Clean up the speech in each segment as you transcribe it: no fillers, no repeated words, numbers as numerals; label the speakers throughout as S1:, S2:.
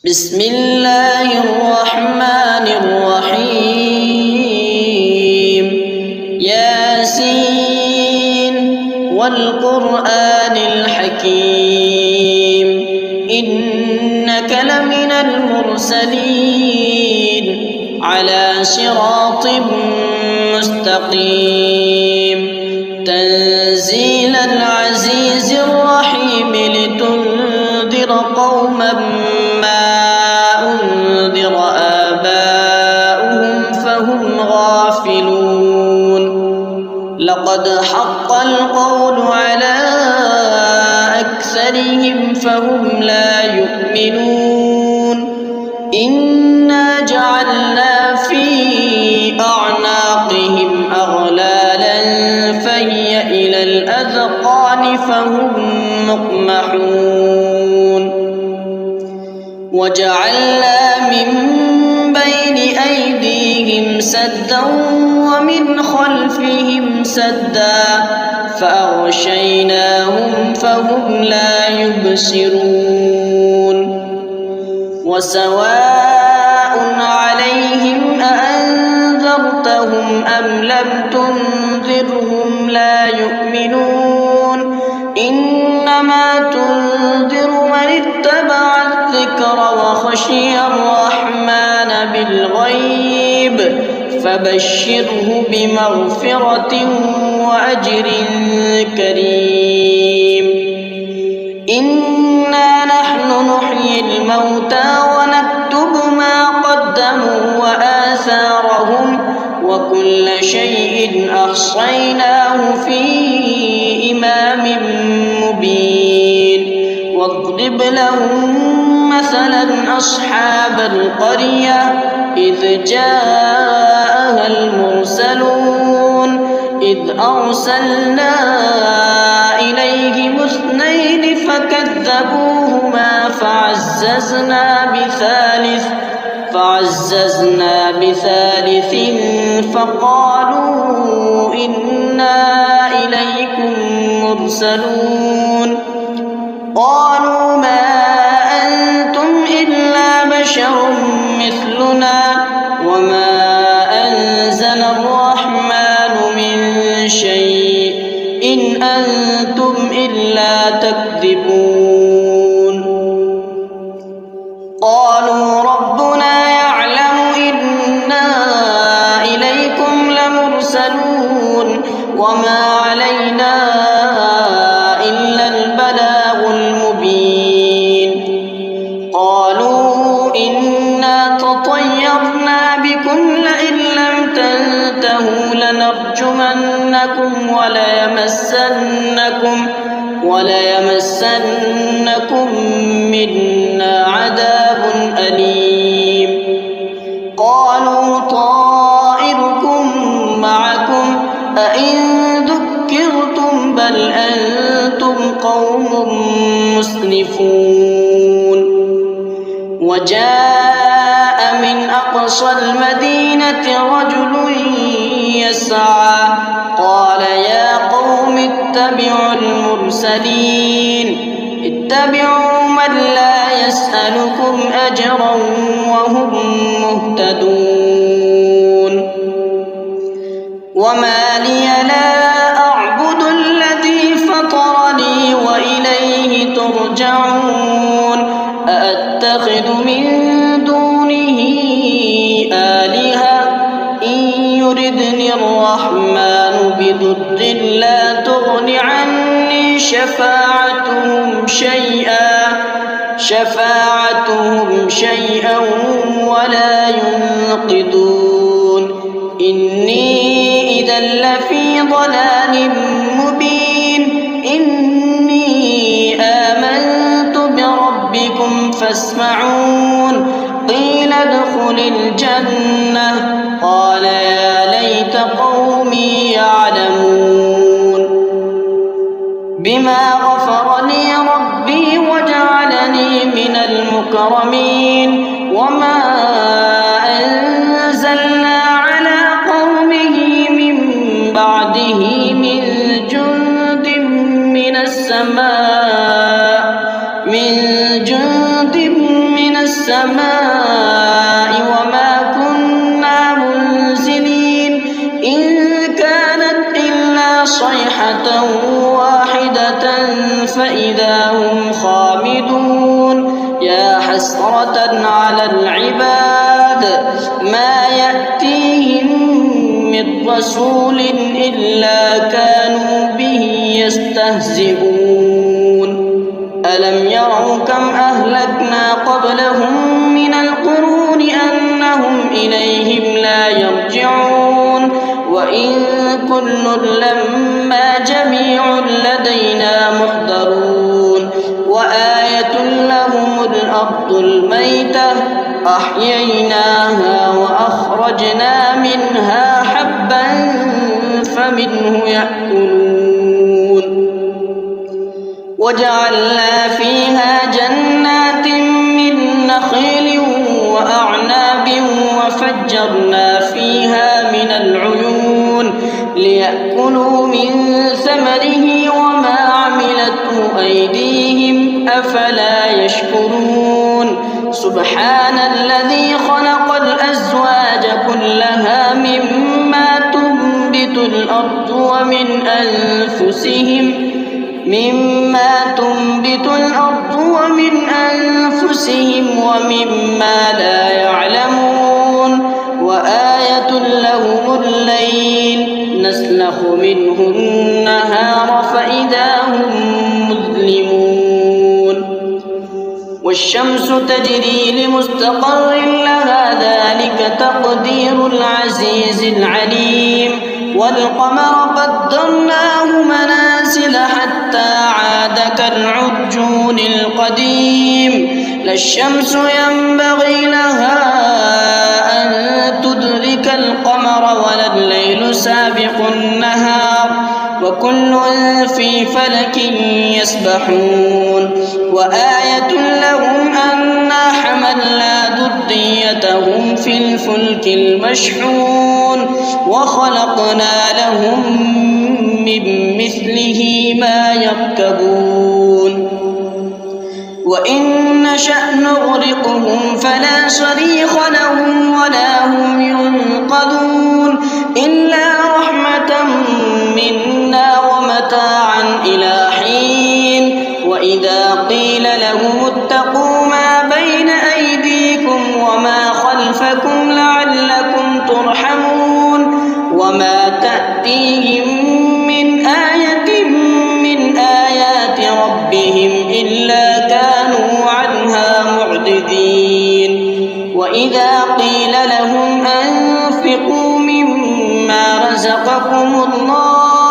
S1: بسم الله الرحمن الرحيم ياسين والقرآن الحكيم إنك لمن المرسلين على صراط مستقيم تنزيل العزيز الرحيم لتنذر قوما ما أنذر آباؤهم فهم غافلون لقد حق القول على أكثرهم فهم لا يؤمنون إنا جعلنا في أعناقهم أغلالا فهي إلى الأذقان فهم مقمحون وجعلنا من بين أيديهم سدا ومن خلفهم سدا فأغشيناهم فهم لا يبصرون وسواء عليهم أأنذرتهم أم لم تنذرهم لا يؤمنون إنما تنذر من اتبع الذكر وخشي الرحمن بالغيب فبشره بمغفرة وأجر كريم إنا نحن نحيي الموتى ونكتب ما قدموا وآثارهم وكل شيء أحصيناه في إمام مبين واضرب لهم مثلا أصحاب القرية إذ جاءها المرسلون إذ أرسلنا إليهم اثنين فكذبوهما فعززنا بثالث فقالوا إنا إليكم مرسلون قالوا ما أنتم إلا بشر مثلنا وما أنزل الرحمن من شيء إن أنتم إلا تكذبون قالوا ربنا يعلم إنا إليكم لمرسلون وما علينا إلا البلاغ المبين قالوا إنا تطيرنا بكم لئن لم تنتهوا لنرجمنكم وليمسنكم منا عذاب أليم قالوا طائركم معكم أئن ذكرتم بل أنتم قوم مسرفون وجاء من أقصى المدينة رجل يسعى قال يا قوم اتبعوا من لا يسألكم أجرا وهم مهتدون وما لي لا أعبد الذي فطرني وإليه ترجعون أأتخذ من دونه آلهة إن يردني الرحمن بضر لا تغن عني شفاعتهم شيئا ولا ينقذون إني إذا لفي ضلال مبين إني آمنت بربكم فاسمعون قيل ادخل الجنة قال يا ليت قومي يعلمون بما غفر لي ربي وجعلني من المكرمين وما أنزلنا على قومه من بعده من جند من السماء السماء وما كنا منزلين إن كانت إلا صيحة واحدة فإذا هم خامدون يا حسرة على العباد ما يأتيهم من رسول إلا كانوا به يستهزئون ألم يروا كم أهلكنا قبلهم من القرون أنهم إليهم لا يرجعون وإن كل لما جميع لدينا محضرون وآية لهم الأرض الميتة أحييناها وأخرجنا منها حبا فمنه يأكلون وجعلنا فيها جنات من نخيل وأعناب وفجرنا فيها من العيون ليأكلوا من ثمره وما عملته أيديهم أفلا يشكرون سبحان الذي خلق الأزواج كلها مما تنبت الأرض ومن أنفسهم ومما لا يعلمون وآية لهم الليل نسلخ منه النهار فإذا هم مظلمون والشمس تجري لمستقر لها ذلك تقدير العزيز العليم والقمر قدرناه منازل حتى عاد كالعرجون القديم لا الشمس ينبغي لها أن تدرك القمر ولا الليل سابق النهار وكل في فلك يسبحون وآية لهم أنا حملنا ذريتهم في الفلك المشحون وخلقنا لهم من مثله ما يركبون وإن نشأ نغرقهم فلا صريخ لهم ولا هم ينقذون إلا رحمة منا ومتاعا إلى حين وإذا قيل لهم اتقوا ما بين أيديكم وما خلفكم لعلكم ترحمون وما تأتيهم من آية من آيات ربهم إلا كانوا عنها معرضين وإذا قيل لهم أنفقوا مما رزقكم الله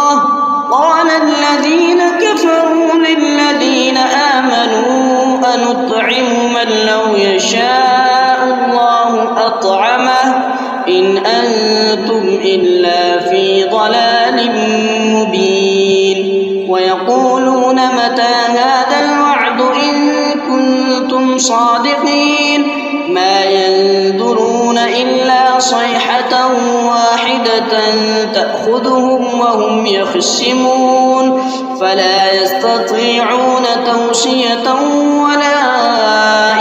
S1: قال الذين كفروا للذين آمنوا أنطعم من لو يشاء الله أطعمه إن أنتم إلا في ضلال مبين ويقولون متى هذا الوعد إن كنتم صادقين ما ينظرون إلا صيحة واحدة تأخذهم وهم يخصمون فلا يستطيعون توصية ولا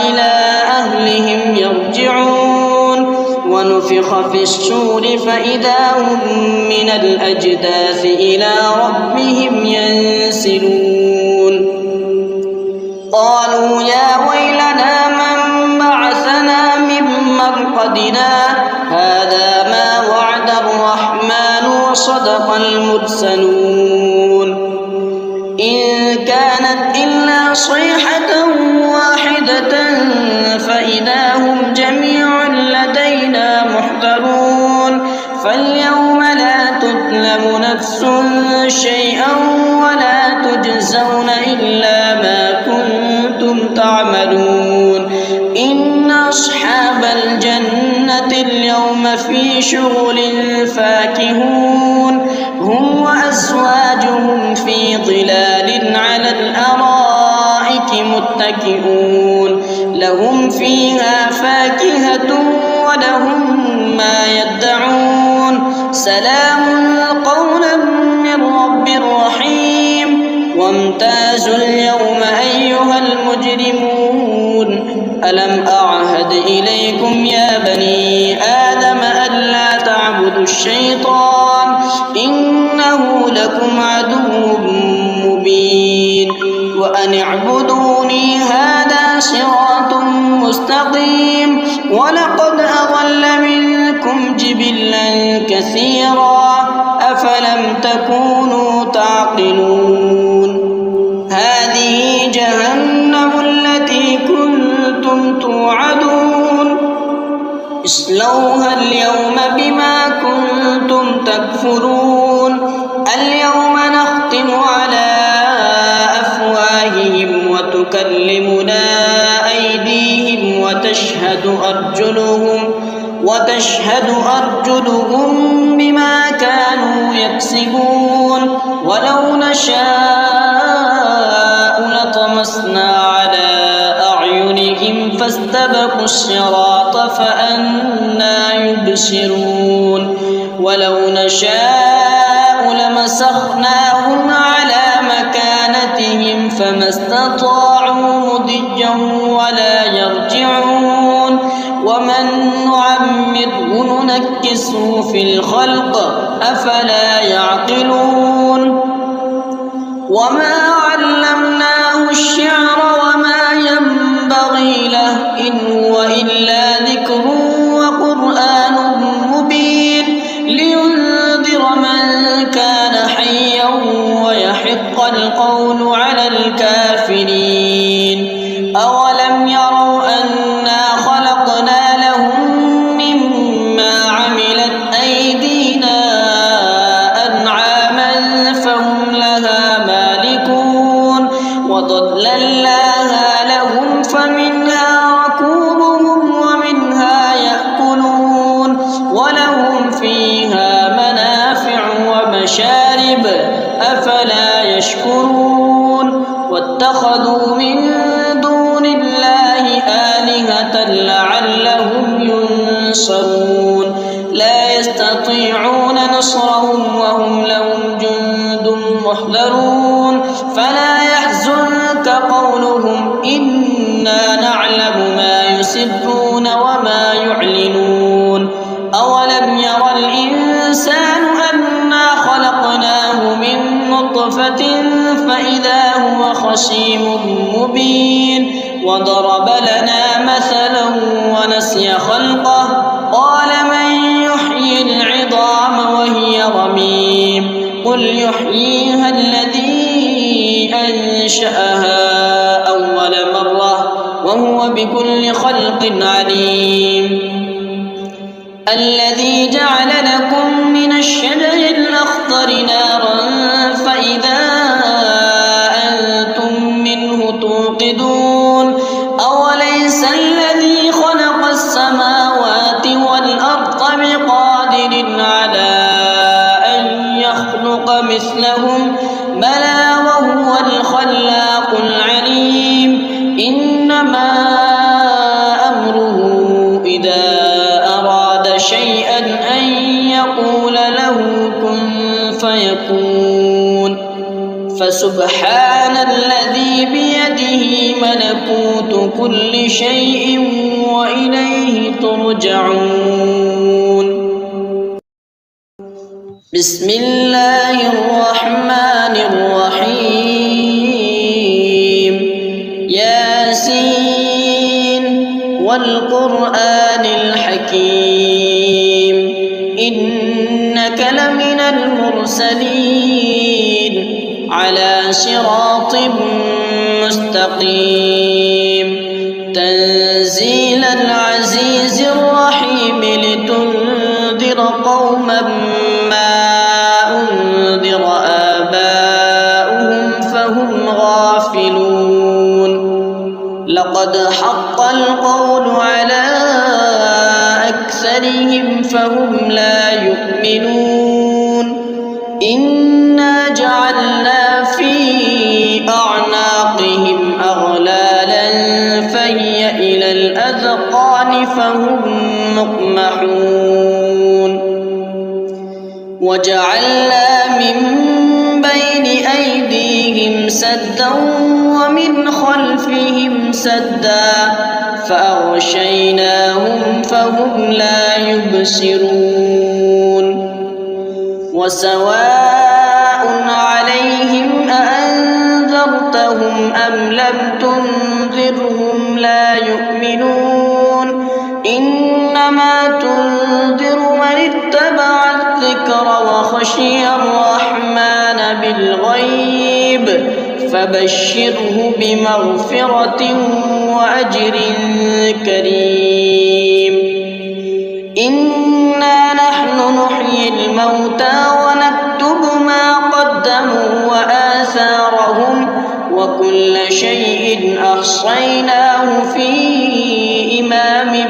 S1: إلى أهلهم يرجعون ونفخ في الصور فإذا هم من الأجداث إلى ربهم ينسلون قالوا يا ويلنا من بعثنا من مرقدنا هذا ما وعد الرحمن وصدق المرسلون إن كانت إلا صيحة واحدة فإذا هم جميع لدينا محضرون فاليوم لا تظلم نفس شيئا ولا تجزون إلا ما كنتم تعملون إن أصحاب الجنة اليوم في شغل فاكهون هم وأزواجهم في ظلال على الأرائك متكئون لهم فيها فاكهة ولهم ما يدعون سلام قولا من رب رحيم وامتازوا اليوم أيها المجرمون ألم أعلم عهد إليكم يا بني آدم ألا تعبدوا الشيطان إنه لكم عدو مبين وأن اعبدوني هذا صراط مستقيم ولقد أضل منكم جبلا كثيرا أفلم تكونوا تعقلون هذه جهنم التي كنتم توعدون اصلوها اليوم بما كنتم تكفرون اليوم نختم على أفواههم وتكلمنا أيديهم وتشهد أرجلهم بما كانوا يكسبون ولو نشاء لطمسنا على أعينهم فاستبقوا الصراط فأنى يبصرون ولو نشاء لمسخناهم على مكانتهم فما استطاعوا مضيا ولا يرجعون ومن نعمره ننكسه في الخلق أفلا يعقلون وما علمناه الشعر وما ينبغي له إن هو إلا ذكر وقرآن مبين لينذر من كان حيا ويحق القول على الكافرين أولم يروا أنا خلقنا لهم مما عملت أيدينا أنعاما فهم لها مالكون وضللناها لهم فمنها ركوبهم ومنها يأكلون ولهم فيها منافع ومشارب أفلا يشكرون واتخذوا من دون الله آلهة لعلهم ينصرون لا يستطيعون نصرهم وهم لهم جند محضرون فلا يحزنك قولهم إنا نعلم ما يسرون وما يعلنون أولم ير الإنسان أنا خلقناه من نطفة فإذا هو خصيم مبين وضرب لنا مثلا ونسي خلقه قال من يحيي العظام وهي رميم قل يحييها الذي أنشأها أول مرة وهو بكل خلق عليم الذي جعل لكم من الشجر الأخضر نارا فإذا أنتم منه توقدون أوليس الذي خلق السماوات والأرض بقادر على أن يخلق مثلهم بلى وهو الخلاق العليم إنما أمره إذا أراد شيئا أن يقول له كن فيكون فسبحان الذي بيده ملكوت كل شيء وإليه ترجعون بسم الله الرحمن الرحيم ياسين والقرآن الحكيم إنك لمن المرسلين على صراط مستقيم تنزيل العزيز الرحيم لتنذر قوما ما أنذر آباؤهم فهم غافلون لقد حق القول على أكثرهم فهم لا يؤمنون إنا جعلنا في أعناقهم أغلالا فهي إلى الأذقان فهم مقمحون وجعلنا من بين أيديهم سدا ومن خلفهم سدا فأغشيناهم فهم لا يبصرون وسواء عليهم أأنذرتهم أم لم تنذرهم لا يؤمنون إنما تنذر من اتبع الذكر وخشي الرحمن بالغيب فبشره بمغفرة وأجر كريم إنا نحن نحيي الموتى ونكتب ما قدموا وآثارهم وكل شيء أحصيناه في إمام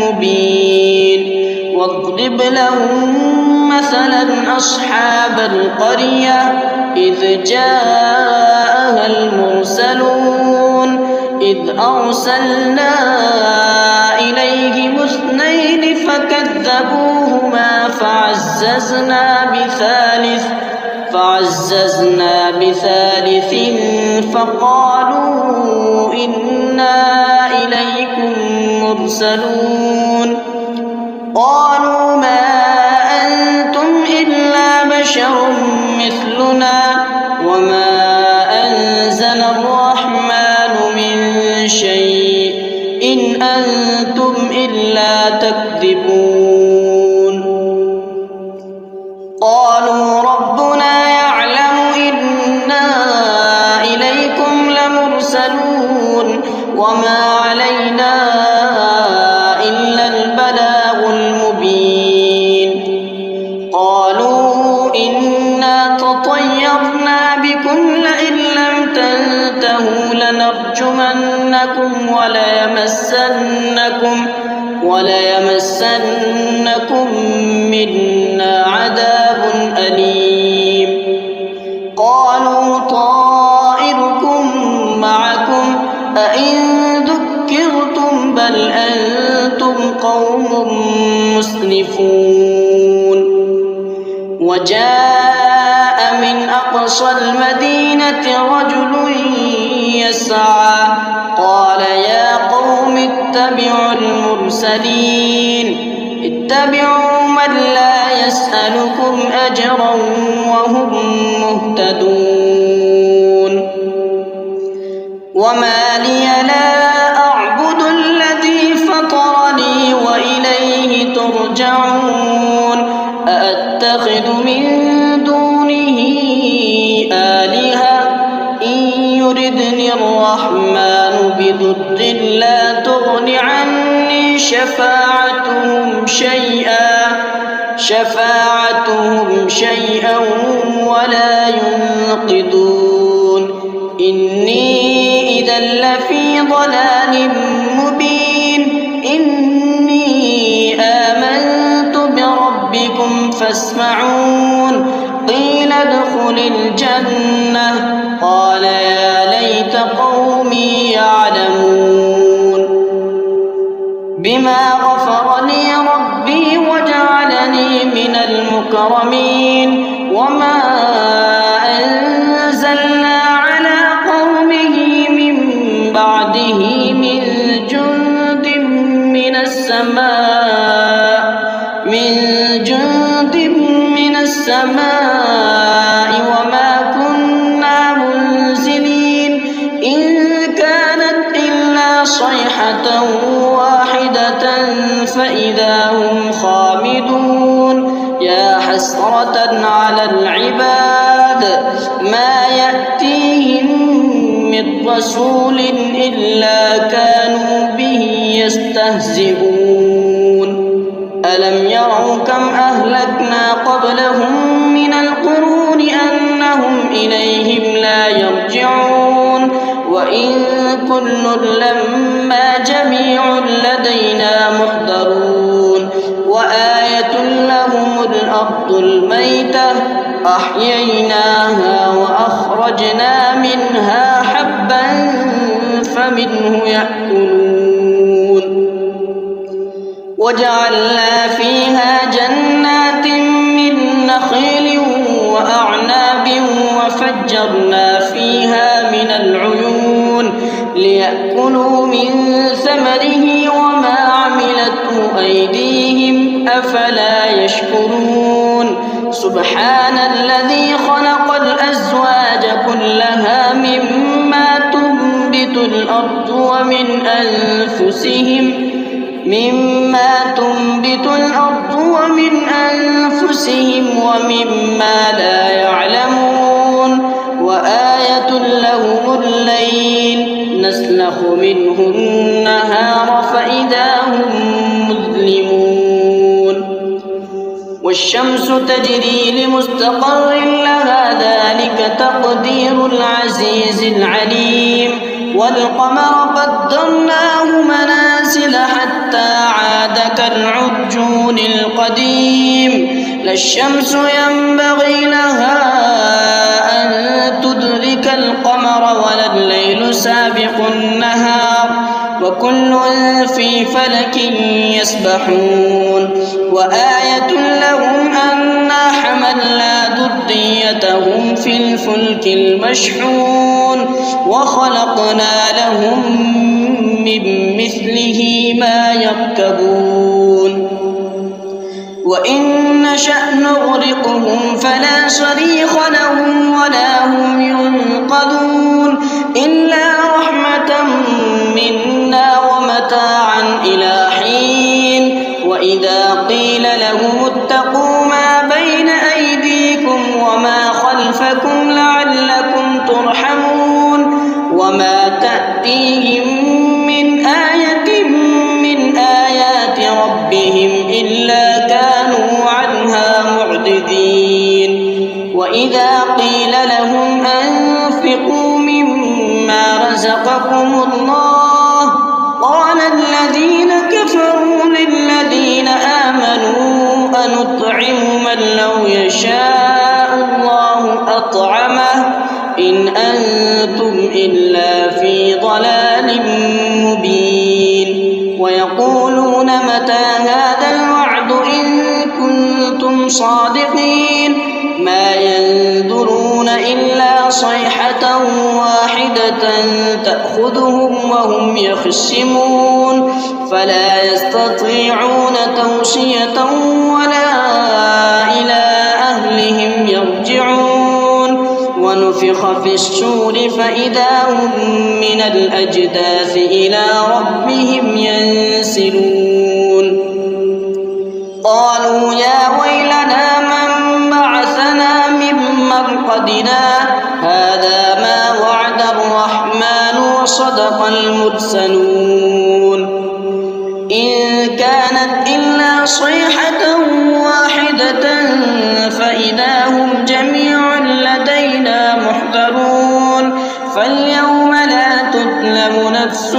S1: مبين واضرب لهم مثلا أصحاب القرية إذ جاءها المرسلون إذ أرسلنا إليهم اثنين فكذبوهما فعززنا بثالث فقالوا إنا إليكم مرسلون قالوا ما أنتم إلا بشر مثلنا وما أنزل الرحمن من شيء إن أنتم إلا تكذبون قالوا ربنا يعلم إنا إليكم لمرسلون وما علينا إلا البلاغ المبين قالوا إنا تطيرنا بكم لئن لم تنتهوا لنرجمنكم وليمسنكم منا عذاب أليم قالوا طائركم معكم أئن ذكرتم بل أنتم قوم مسرفون وجاء من أقصى المدينة رجل يسعى قال يا قوم اتبعوا من لا يسألكم أجرا وهم مهتدون وما لي لا أعبد الذي فطرني وإليه ترجعون أأتخذ من دونه آلهة إن يردني الرحمن بضر لا تغن عني شفاعتهم شيئا ولا ينقذون إني إذا لفي ضلال مبين إني آمنت بربكم فاسمعون قيل ادخل الجنة قال يا ليت قومي يعلمون بما غفر لي ربي وجعلني من المكرمين وما أنزلنا على قومه من بعده من جند من السماء وما كنا منزلين إن كانت إلا صيحة واحدة فإذا هم خامدون يا حسرة على العباد ما يأتيهم من رسول إلا كانوا به يستهزئون ألم يروا كم أهلكنا قبلهم من القرون أنهم إليهم لا يرجعون وإن كل لما جميع لدينا محضرون وآية لهم الأرض الميتة أحييناها وأخرجنا منها حبا فمنه يأكلون وجعلنا فيها جنات من نخيل وأعناب وفجرنا فيها من العيون ليأكلوا من ثمره وما عملته أيديهم أفلا يشكرون سبحان الذي خلق الأزواج كلها مما تنبت الأرض ومن أنفسهم ومما لا يعلمون وآية لهم الليل نسلخ منه النهار فإذا هم مظلمون والشمس تجري لمستقر لها ذلك تقدير العزيز العليم والقمر قدرناه منازل حتى عاد كالعرجون القديم لا الشمس ينبغي لها أن تدرك القمر ولا الليل سابق النهار وكل في فلك يسبحون وآية لهم أنا حملنا ذريتهم في الفلك المشحون وخلقنا لهم من مثله ما يركبون وإن نشأ نغرقهم فلا صريخ لهم ولا هم ينقذون إلا رحمة منا ومتاعا إلى حين وإذا قيل لهم اتقوا ما بين أيديكم وما خلفكم لعلكم ترحمون وما تأتيهم من آية من آيات ربهم إلا كانوا عنها معرضين وإذا قيل لهم أنفقوا مما رزقكم الله قال الذين كفروا للذين آمنوا أنطعم من لو يشاء الله أطعمه إن أنتم إلا في ضلال مبين ويقولون متى هذا الوعد إن كنتم صادقين ما ينظرون إلا صيحة واحدة تأخذهم وهم يخصمون فلا يستطيعون توصية ولا إلى أهلهم يرجعون ونفخ في الصور فإذا هم من الأجداث إلى ربهم ينسلون قالوا يا ويلنا من بعثنا من مرقدنا هذا ما وعد الرحمن وصدق المرسلون إن كانت إلا صيحة واحدة فإذا هم جميع لدينا محضرون فاليوم لا تظلم نفس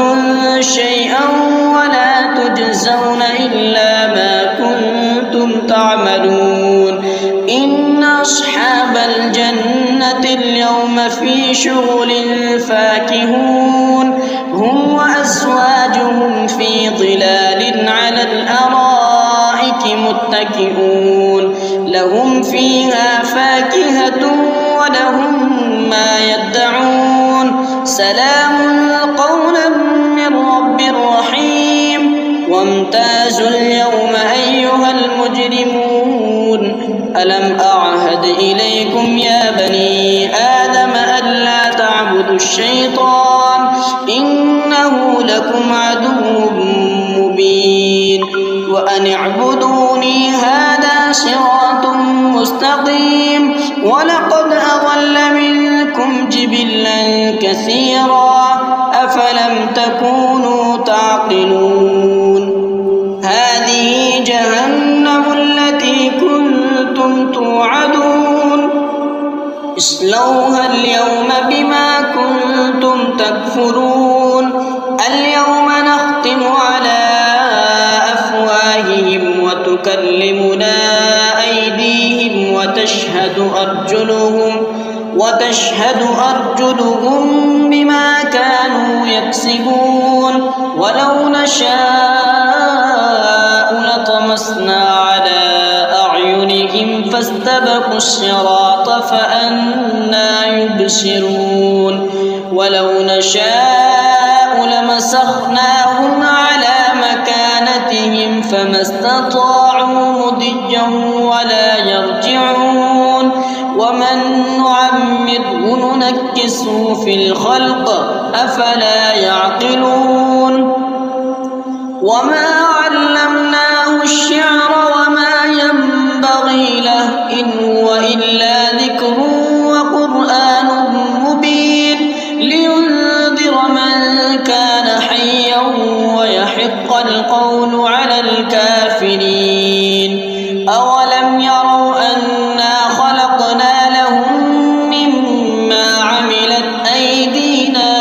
S1: شيئا ولا تجزون إلا ما كنتم تعملون إن أصحاب الجنة اليوم في شغل فاكهون هم وأزواجهم في ظلال على الأرائك متكئون لهم فيها فاكهة ولهم ما يدعون سلام قولا من رب رحيم وامتازوا اليوم أيها المجرمون ألم أعهد إليكم يا بني آدم ألا تعبدوا الشيطان إنه لكم عدو مبين وأن اعبدوني هذا صراط مستقيم ولقد أضل منكم جبلا كثيرا أفلم تكونوا تعقلون هذه جهنم التي كنتم توعدون اصلوها اليوم بما كنتم تكفرون اليوم نختم على أفواههم وتكلمنا أيديهم وتشهد أرجلهم بما كانوا يكسبون ولو نشاء لطمسنا على أعينهم فاستبقوا الصراط فأنى يبصرون ولو نشاء لمسخناهم على مكانتهم فما استطاعوا مضيا ولا يرجعون ومن نعمره ننكسه في الخلق أفلا يعقلون وما علمناه الشعر وما ينبغي له إن هو إلا ذكر وقرآن مبين لينذر من كان حيا ويحق القول على الكافرين أولم يروا أنا خلقنا لهم مما عملت أيدينا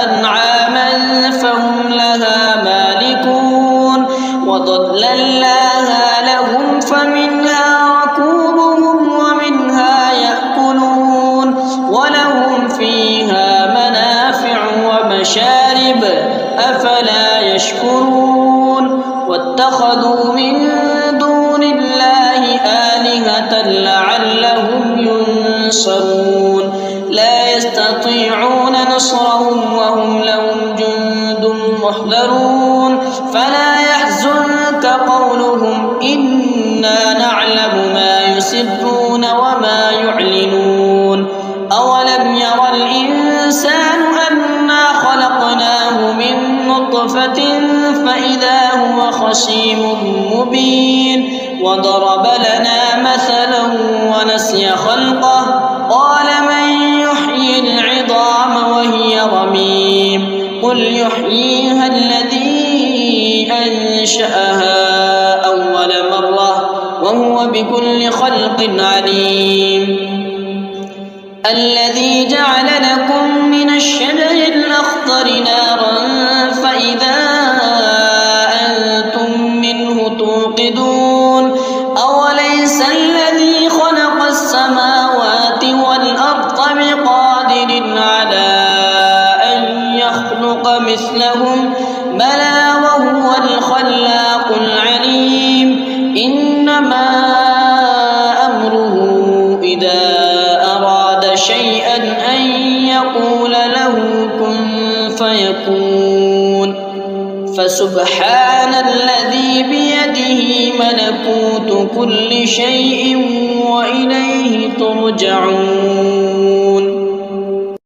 S1: أنعاما فهم لها مالكون وظللناها لهم فمنها ركوبهم ومنها يأكلون ولهم فيها منافع ومشارب أفلا يشكرون واتخذوا من دون الله آلهة لعلهم ينصرون لا يستطيعون نصرهم وهم لهم جند محضرون فلا يحزنك قولهم إنا نعلم ما يسرون وما يعلنون أولم ير الإنسان أنا خلقناه من نطفة فإذا هو خصيم مبين وضرب لنا مثلا ونسي خلقه قال من يحيي العظام وهي رميم قل يحييها الذي أنشأها أول مرة وهو بكل خلق عليم الذي جعل لكم من الشجر الأخضر نارا فإذا أنتم منه توقدون أوليس الذي خلق السماوات والأرض بقادر على أن يخلق مثلهم بلى وهو الخلاق العليم إنما أمره إذا أراد شيئا أن يقول له كن فيكون فسبحان الذي بيده ملكوت كل شيء وإليه ترجعون.